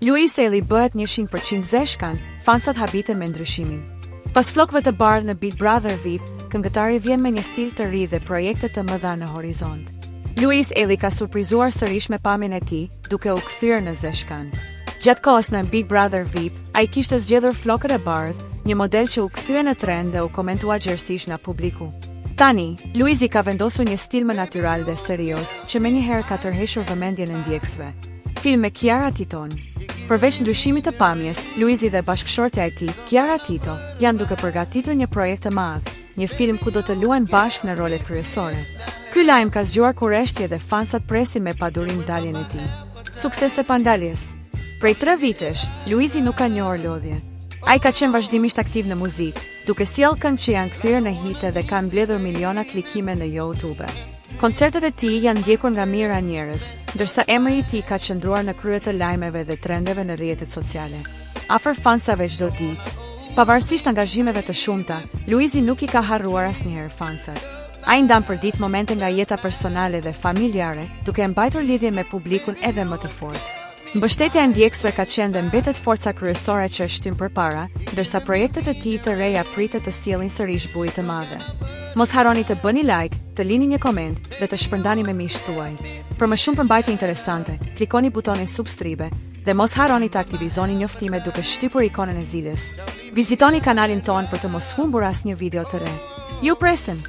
Luis Eli bëhet 100% zeshkan, fansat habiten me ndryshimin. Pas flokëve të bardhë në Big Brother VIP, këngëtari vjen me një stil të ri dhe projekte të mëdha në horizont. Luis Eli ka surprizuar sërish me pamjen e tij, duke u kthyer në zeshkan. Gjatë kohës në Big Brother VIP, ai kishte zgjedhur flokët e bardhë, një model që u kthye në trend dhe u komentua gjerësisht nga publiku. Tani, Luisi ka vendosur një stil më natyral dhe serioz, që menjëherë ka tërhequr vëmendjen e ndjekësve. Film me Kiara Titon. Përveç ndryshimit të pamjes, Luisi dhe bashkëshortja e tij, Kiara Tito, janë duke përgatitur një projekt të madh, një film ku do të luajnë bashkë në rolet kryesore. Ky lajm ka zgjuar kurreshtje dhe fansat presin me padurim daljen e tij. Sukses e pandaljes. Prej 3 vitesh, Luisi nuk ka njohur lodhje. Ai ka qenë vazhdimisht aktiv në muzikë, duke sjellë këngë që janë kthyer në hite dhe kanë mbledhur miliona klikime në YouTube. Koncertet e tij janë ndjekur nga mijëra njerëz, ndërsa emri i tij ka qëndruar në krye të lajmeve dhe trendeve në rrjetet sociale. Afër fansave çdo ditë. Pavarësisht angazhimeve të shumta, Luisi nuk i ka harruar asnjëherë fansat. Ai ndan përdit momente nga jeta personale dhe familjare, duke mbajtur lidhje me publikun edhe më të fortë. Mbështetja e ndjekësve ka qenë dhe mbetet forca kryesore që shtyn përpara, ndërsa projektet e tij të reja pritet të sjellin sërish bujë të madhe. Mos harroni të bëni like, të lini një koment dhe të shpërndani me miqtë tuaj. Për më shumë përmbajtje interesante, klikoni butonin subscribe dhe mos harroni të aktivizoni njoftimet duke shtypur ikonën e zilës. Vizitoni kanalin ton për të mos humbur asnjë video të re. Ju presim!